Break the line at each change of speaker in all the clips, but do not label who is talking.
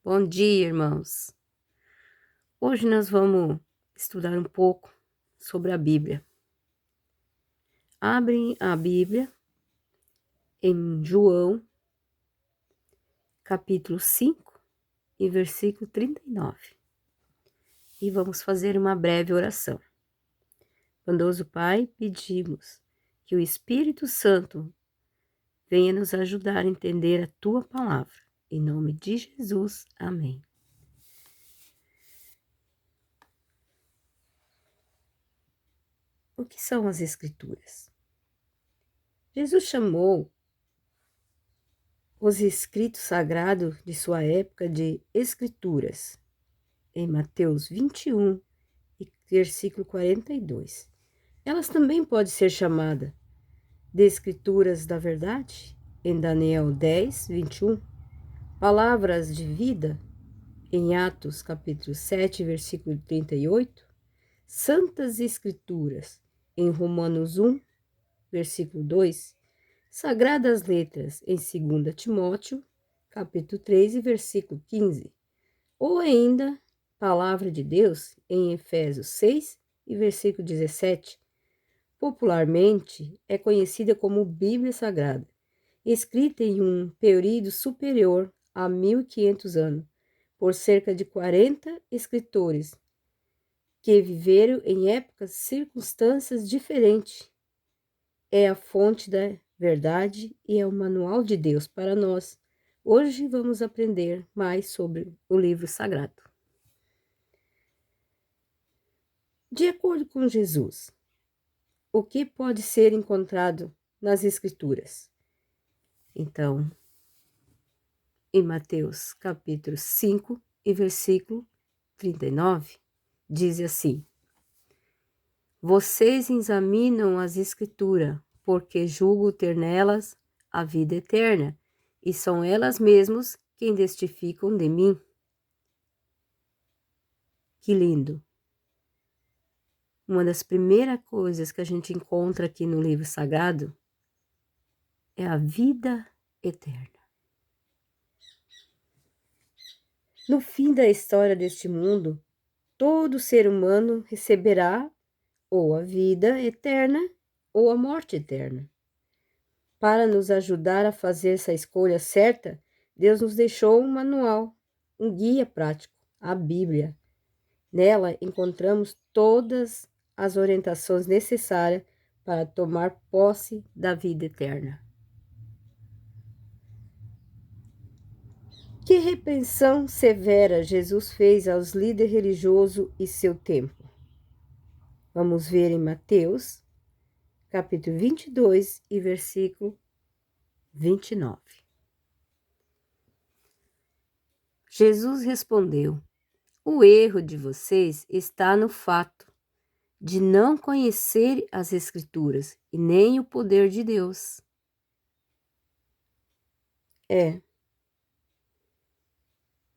Bom dia, irmãos. Hoje nós vamos estudar um pouco sobre a Bíblia. Abrem a Bíblia em João, capítulo 5 e versículo 39. E vamos fazer uma breve oração. Bondoso Pai, pedimos que o Espírito Santo venha nos ajudar a entender a Tua palavra. Em nome de Jesus, amém. O que são as Escrituras? Jesus chamou os escritos sagrados de sua época de Escrituras, em Mateus 21, versículo 42. Elas também podem ser chamadas de Escrituras da Verdade, em Daniel 10, 21. Palavras de vida, em Atos capítulo 7, versículo 38. Santas Escrituras, em Romanos 1, versículo 2. Sagradas Letras, em 2 Timóteo, capítulo 3, versículo 15. Ou ainda, Palavra de Deus, em Efésios 6, e versículo 17. Popularmente, é conhecida como Bíblia Sagrada, escrita em um período superior a 1500 anos, por cerca de 40 escritores, que viveram em épocas e circunstâncias diferentes. É a fonte da verdade e é o manual de Deus para nós. Hoje vamos aprender mais sobre o livro sagrado. De acordo com Jesus, o que pode ser encontrado nas Escrituras? Então, em Mateus capítulo 5 e versículo 39, diz assim: Vocês examinam as Escrituras, porque julgo ter nelas a vida eterna, e são elas mesmas quem testificam de mim. Que lindo! Uma das primeiras coisas que a gente encontra aqui no livro sagrado é a vida eterna. No fim da história deste mundo, todo ser humano receberá ou a vida eterna ou a morte eterna. Para nos ajudar a fazer essa escolha certa, Deus nos deixou um manual, um guia prático, a Bíblia. Nela encontramos todas as orientações necessárias para tomar posse da vida eterna. Que repreensão severa Jesus fez aos líderes religiosos e seu tempo? Vamos ver em Mateus, capítulo 22 e versículo 29. Jesus respondeu: O erro de vocês está no fato de não conhecer as Escrituras e nem o poder de Deus.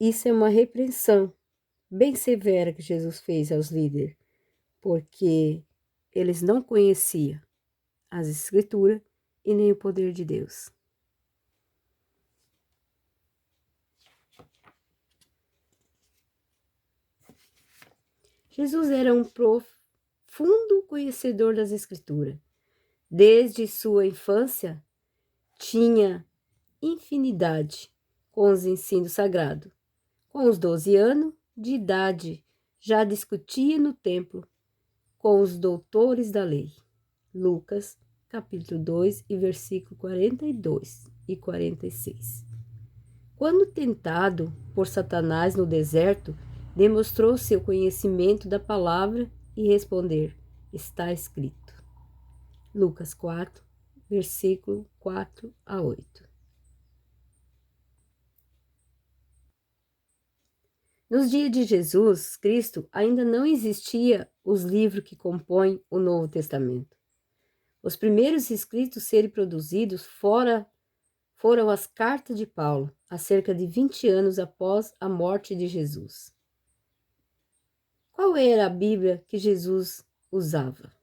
Isso é uma repreensão bem severa que Jesus fez aos líderes, porque eles não conheciam as Escrituras e nem o poder de Deus. Jesus era um profundo conhecedor das Escrituras. Desde sua infância, tinha infinidade com os ensinos sagrados. Com os 12 anos de idade, já discutia no templo com os doutores da lei. Lucas, capítulo 2, e versículo 42 e 46. Quando tentado por Satanás no deserto, demonstrou seu conhecimento da palavra e responder: está escrito. Lucas 4, versículo 4 a 8. Nos dias de Jesus Cristo, ainda não existia os livros que compõem o Novo Testamento. Os primeiros escritos a serem produzidos foram as cartas de Paulo, há cerca de 20 anos após a morte de Jesus. Qual era a Bíblia que Jesus usava?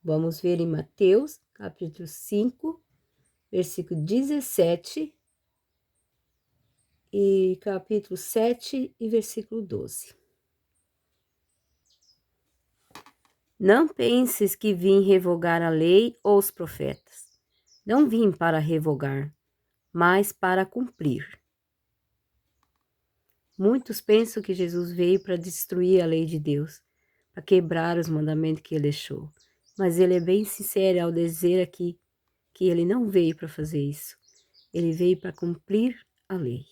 Vamos ver em Mateus, capítulo 5, versículo 17 e capítulo 7 e versículo 12. Não penses que vim revogar a lei ou os profetas. Não vim para revogar, mas para cumprir. Muitos pensam que Jesus veio para destruir a lei de Deus, para quebrar os mandamentos que ele deixou. Mas ele é bem sincero ao dizer aqui que ele não veio para fazer isso. Ele veio para cumprir a lei.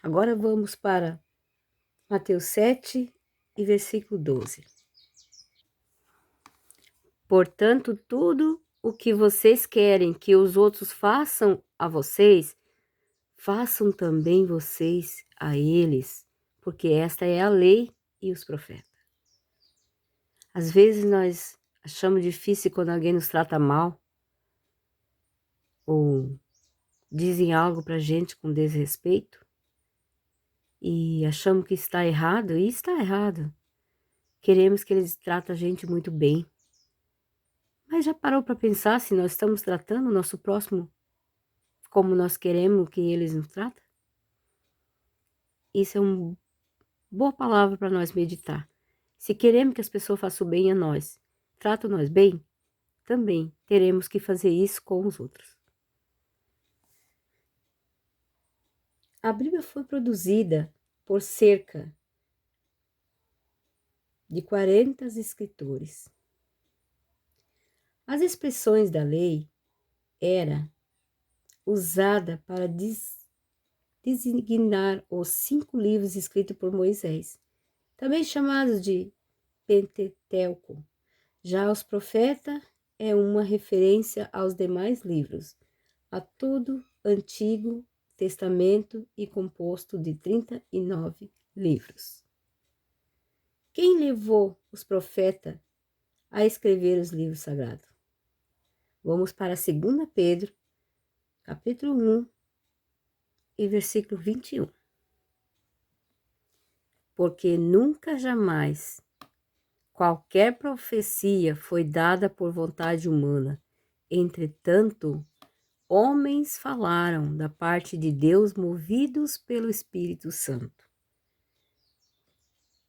Agora vamos para Mateus 7 e versículo 12. Portanto, tudo o que vocês querem que os outros façam a vocês, façam também vocês a eles, porque esta é a lei e os profetas. Às vezes nós achamos difícil quando alguém nos trata mal, ou dizem algo pra gente com desrespeito, e achamos que está errado, e está errado. Queremos que eles tratem a gente muito bem. Mas já parou para pensar se nós estamos tratando o nosso próximo como nós queremos que eles nos tratem? Isso é uma boa palavra para nós meditar. Se queremos que as pessoas façam bem a nós, tratam nós bem, também teremos que fazer isso com os outros. A Bíblia foi produzida por cerca de 40 escritores. As expressões da lei eram usadas para designar os 5 livros escritos por Moisés, também chamados de Pentateuco. Já os profetas é uma referência aos demais livros, a todo Antigo Testamento e composto de 39 livros. Quem levou os profetas a escrever os livros sagrados? Vamos para 2 Pedro, capítulo 1 e versículo 21. Porque nunca jamais qualquer profecia foi dada por vontade humana. Entretanto, homens falaram da parte de Deus movidos pelo Espírito Santo.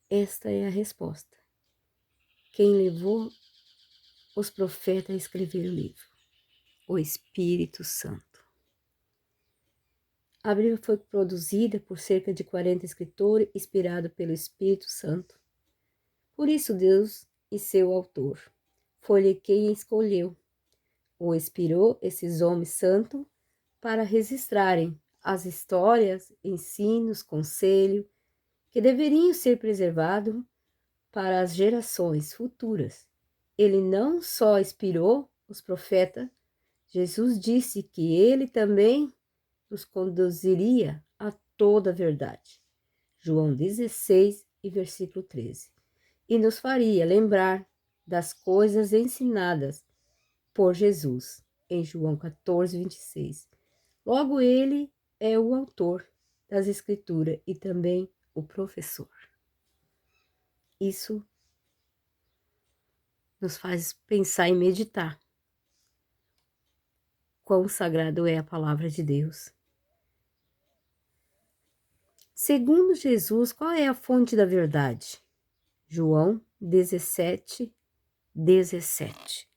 Esta é a resposta. Quem levou os profetas a escrever o livro? O Espírito Santo. A Bíblia foi produzida por cerca de 40 escritores, inspirado pelo Espírito Santo. Por isso Deus e seu autor foi quem escolheu ou inspirou esses homens santos para registrarem as histórias, ensinos, conselhos que deveriam ser preservados para as gerações futuras. Ele não só inspirou os profetas, Jesus disse que ele também nos conduziria a toda a verdade. João 16 e versículo 13. E nos faria lembrar das coisas ensinadas por Jesus, em João 14, 26. Logo, ele é o autor das Escrituras e também o professor. Isso nos faz pensar e meditar quão sagrado é a palavra de Deus. Segundo Jesus, qual é a fonte da verdade? João 17, 17.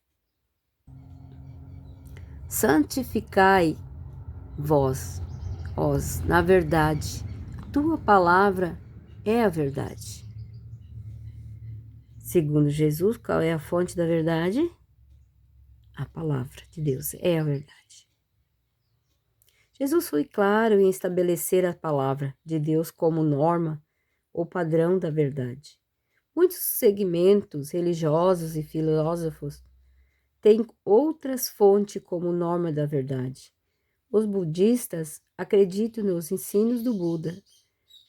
Santificai vós, na verdade, a tua palavra é a verdade. Segundo Jesus, qual é a fonte da verdade? A palavra de Deus é a verdade. Jesus foi claro em estabelecer a palavra de Deus como norma ou padrão da verdade. Muitos segmentos religiosos e filósofos têm outras fontes como norma da verdade. Os budistas acreditam nos ensinos do Buda.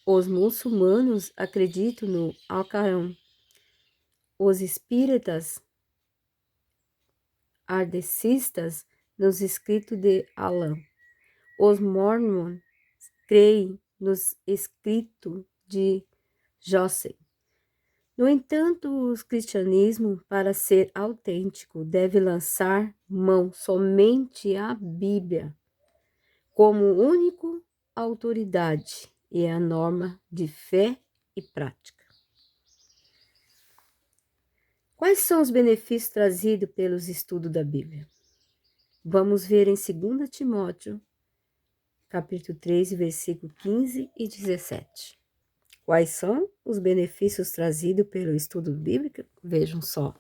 Os muçulmanos acreditam no Alcorão. Os espíritas kardecistas nos escritos de Alã. Os mormons creem nos escritos de José. No entanto, o cristianismo, para ser autêntico, deve lançar mão somente à Bíblia como único autoridade e é a norma de fé e prática. Quais são os benefícios trazidos pelos estudos da Bíblia? Vamos ver em 2 Timóteo, capítulo 3, versículo 15 e 17. Quais são os benefícios trazidos pelo estudo bíblico? Vejam só.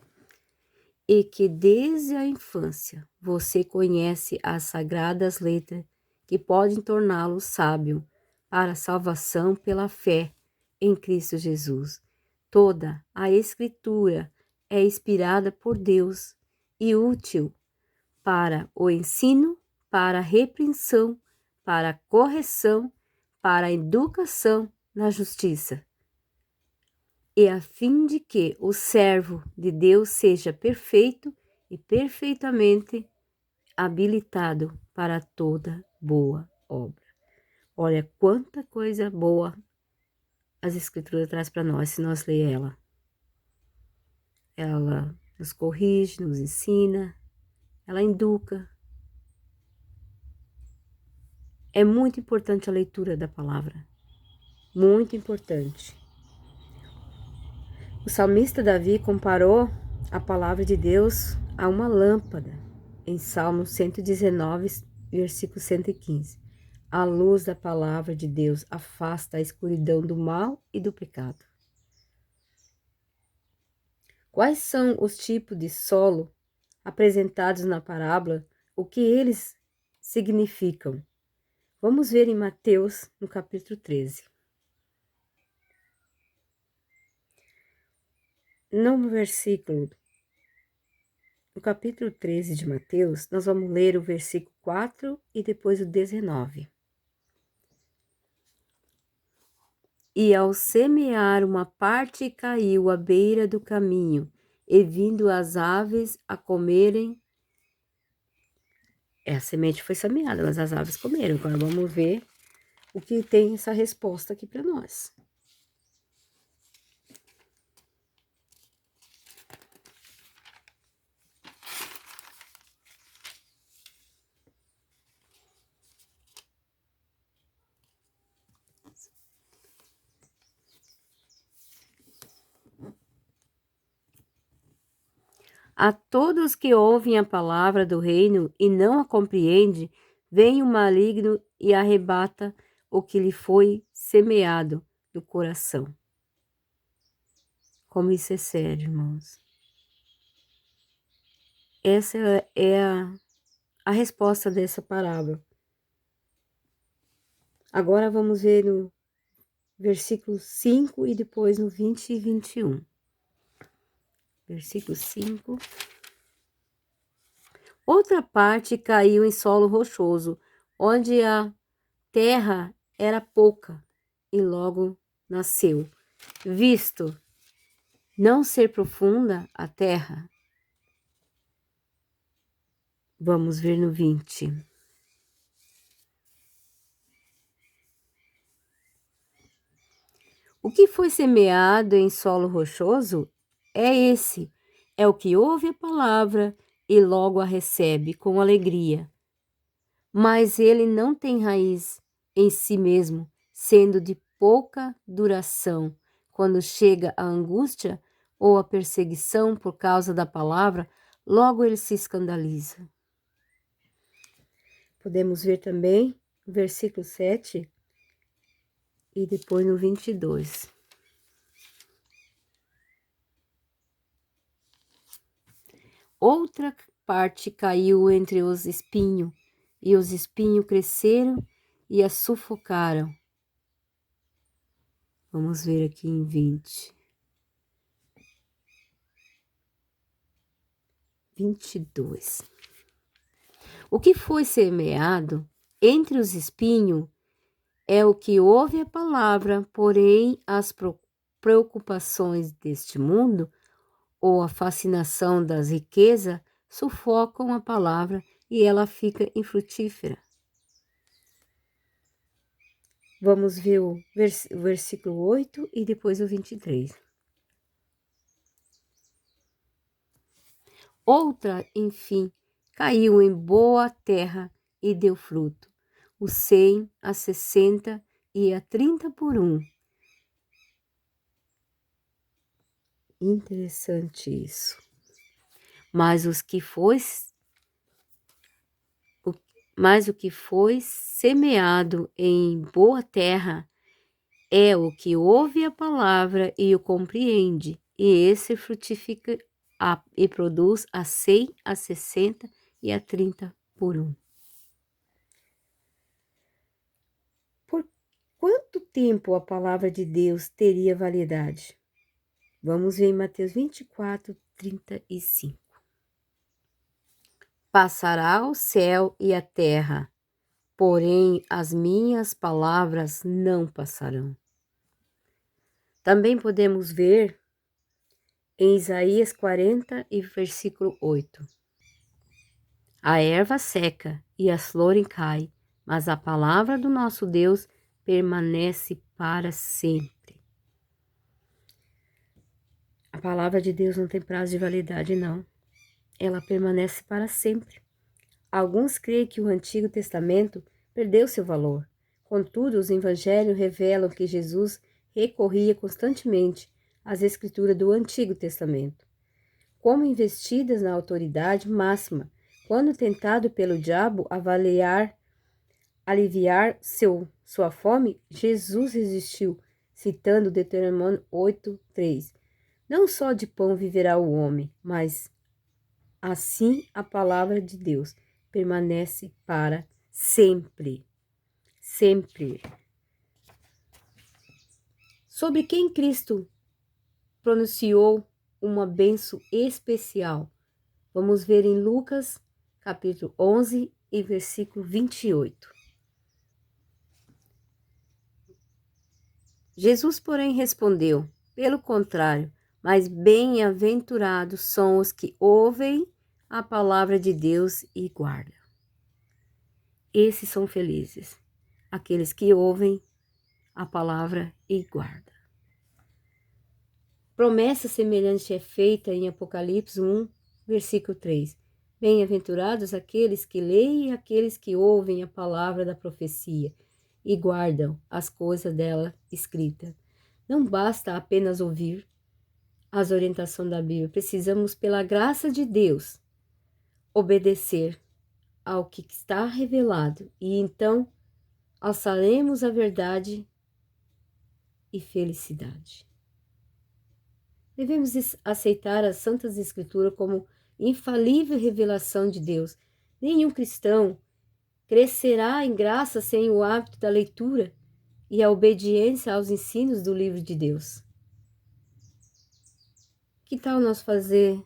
E que desde a infância você conhece as sagradas letras que podem torná-lo sábio para a salvação pela fé em Cristo Jesus. Toda a Escritura é inspirada por Deus e útil para o ensino, para a repreensão, para a correção, para a educação na justiça, e a fim de que o servo de Deus seja perfeito e perfeitamente habilitado para toda boa obra. Olha quanta coisa boa as Escrituras traz para nós, se nós ler ela. Ela nos corrige, nos ensina, ela educa. É muito importante a leitura da palavra, muito importante. O salmista Davi comparou a palavra de Deus a uma lâmpada, em Salmo 119, versículo 115. A luz da palavra de Deus afasta a escuridão do mal e do pecado. Quais são os tipos de solo apresentados na parábola? O que eles significam? Vamos ver em Mateus, no capítulo 13. No capítulo 13 de Mateus, nós vamos ler o versículo 4 e depois o 19. E ao semear, uma parte caiu à beira do caminho, e vindo as aves a comerem. A semente foi semeada, mas as aves comeram. Agora vamos ver o que tem essa resposta aqui para nós. A todos que ouvem a palavra do reino e não a compreendem, vem o maligno e arrebata o que lhe foi semeado no coração. Como isso é sério, irmãos. Essa é a resposta dessa parábola. Agora vamos ver no versículo 5 e depois no 20 e 21. Versículo 5. Outra parte caiu em solo rochoso, onde a terra era pouca, e logo nasceu. Visto não ser profunda a terra. Vamos ver no 20. O que foi semeado em solo rochoso é o que ouve a palavra e logo a recebe com alegria. Mas ele não tem raiz em si mesmo, sendo de pouca duração. Quando chega a angústia ou a perseguição por causa da palavra, logo ele se escandaliza. Podemos ver também o versículo 7 e depois no 22. Outra parte caiu entre os espinhos, e os espinhos cresceram e a sufocaram. Vamos ver aqui em 20. 22. O que foi semeado entre os espinhos é o que ouve a palavra, porém as preocupações deste mundo ou a fascinação das riquezas sufocam a palavra e ela fica infrutífera. Vamos ver o versículo 8 e depois o 23. Outra, enfim, caiu em boa terra e deu fruto. o 100, a 60 e a 30 por 1. Interessante isso. Mas o que foi semeado em boa terra é o que ouve a palavra e o compreende, e esse frutifica e produz a 100, a 60 e a 30 por 1. Por quanto tempo a palavra de Deus teria validade? Vamos ver em Mateus 24, 35. Passará o céu e a terra, porém as minhas palavras não passarão. Também podemos ver em Isaías 40 e versículo 8. A erva seca e as flores caem, mas a palavra do nosso Deus permanece para sempre. A palavra de Deus não tem prazo de validade, não. Ela permanece para sempre. Alguns creem que o Antigo Testamento perdeu seu valor. Contudo, os evangelhos revelam que Jesus recorria constantemente às escrituras do Antigo Testamento, como investidas na autoridade máxima. Quando tentado pelo diabo aliviar sua fome, Jesus resistiu, citando Deuteronômio 8:3. Não só de pão viverá o homem, mas assim a palavra de Deus permanece para sempre. Sempre. Sobre quem Cristo pronunciou uma bênção especial. Vamos ver em Lucas, capítulo 11 e versículo 28. Jesus, porém, respondeu: pelo contrário, mas bem-aventurados são os que ouvem a palavra de Deus e guardam. Esses são felizes, aqueles que ouvem a palavra e guardam. Promessa semelhante é feita em Apocalipse 1, versículo 3. Bem-aventurados aqueles que leem e aqueles que ouvem a palavra da profecia e guardam as coisas dela escrita. Não basta apenas ouvir as orientações da Bíblia, precisamos, pela graça de Deus, obedecer ao que está revelado e então alçaremos a verdade e felicidade. Devemos aceitar as Santas Escrituras como infalível revelação de Deus. Nenhum cristão crescerá em graça sem o hábito da leitura e a obediência aos ensinos do livro de Deus. Que tal nós fazer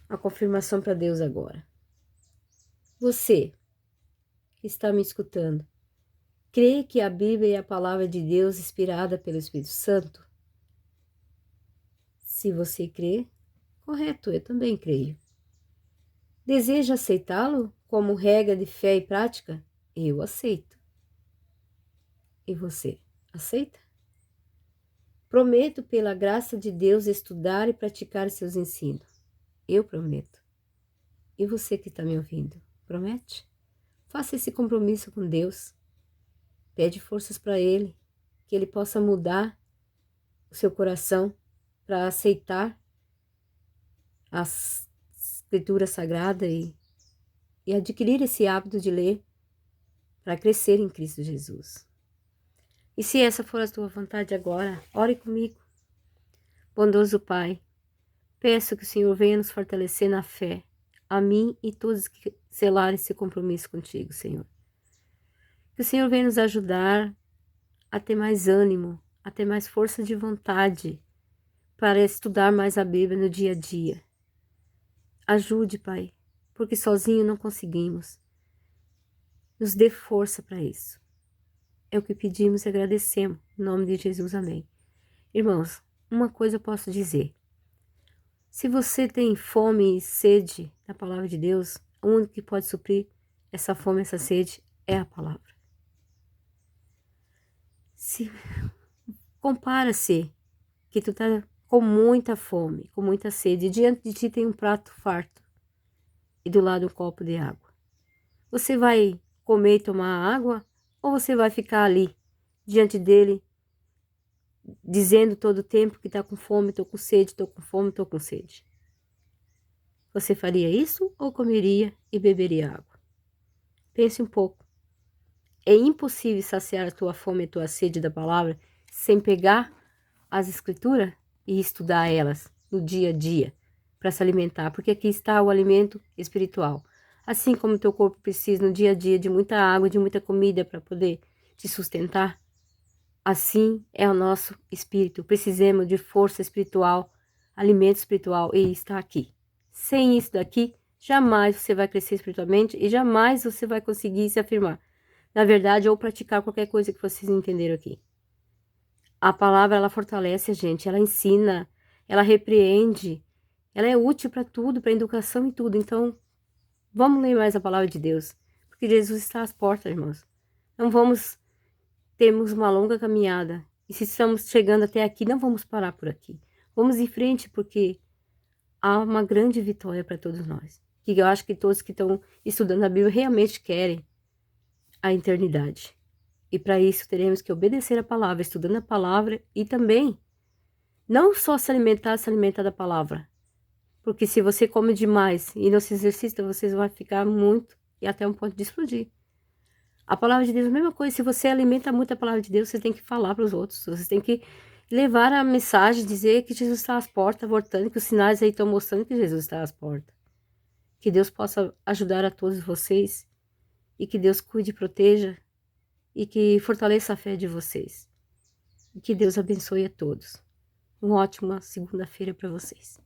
a confirmação para Deus agora? Você que está me escutando, crê que a Bíblia é a palavra de Deus inspirada pelo Espírito Santo? Se você crê, correto, eu também creio. Deseja aceitá-lo como regra de fé e prática? Eu aceito. E você, aceita? Prometo, pela graça de Deus, estudar e praticar seus ensinos. Eu prometo. E você que está me ouvindo, promete? Faça esse compromisso com Deus. Pede forças para Ele, que Ele possa mudar o seu coração para aceitar as Escrituras Sagradas e adquirir esse hábito de ler para crescer em Cristo Jesus. E se essa for a tua vontade agora, ore comigo. Bondoso Pai, peço que o Senhor venha nos fortalecer na fé, a mim e todos que selaram esse compromisso contigo, Senhor. Que o Senhor venha nos ajudar a ter mais ânimo, a ter mais força de vontade para estudar mais a Bíblia no dia a dia. Ajude, Pai, porque sozinho não conseguimos. Nos dê força para isso. É o que pedimos e agradecemos. Em nome de Jesus, amém. Irmãos, uma coisa eu posso dizer. Se você tem fome e sede da palavra de Deus, o único que pode suprir essa fome, essa sede, é a palavra. Se compara-se que tu tá com muita fome, com muita sede, e diante de ti tem um prato farto e do lado um copo de água. Você vai comer e tomar água? Ou você vai ficar ali, diante dele, dizendo todo o tempo que está com fome, estou com sede, estou com fome, estou com sede? Você faria isso ou comeria e beberia água? Pense um pouco. É impossível saciar a tua fome e a tua sede da palavra sem pegar as escrituras e estudar elas no dia a dia para se alimentar, porque aqui está o alimento espiritual. Assim como o teu corpo precisa no dia a dia de muita água, de muita comida para poder te sustentar, assim é o nosso espírito. Precisamos de força espiritual, alimento espiritual, e está aqui. Sem isso daqui, jamais você vai crescer espiritualmente e jamais você vai conseguir se afirmar. Na verdade, ou praticar qualquer coisa que vocês entenderam aqui. A palavra, ela fortalece a gente, ela ensina, ela repreende, ela é útil para tudo, para educação e tudo. Então, vamos ler mais a palavra de Deus, porque Jesus está às portas, irmãos. Não vamos termos uma longa caminhada. E se estamos chegando até aqui, não vamos parar por aqui. Vamos em frente, porque há uma grande vitória para todos nós. Que eu acho que todos que estão estudando a Bíblia realmente querem a eternidade. E para isso teremos que obedecer a palavra, estudando a palavra e também não só se alimentar da palavra. Porque se você come demais e não se exercita, você vai ficar muito e até um ponto de explodir. A palavra de Deus é a mesma coisa. Se você alimenta muito a palavra de Deus, você tem que falar para os outros. Você tem que levar a mensagem, dizer que Jesus está às portas, voltando, que os sinais aí estão mostrando que Jesus está às portas. Que Deus possa ajudar a todos vocês e que Deus cuide e proteja e que fortaleça a fé de vocês. E que Deus abençoe a todos. Uma ótima segunda-feira para vocês.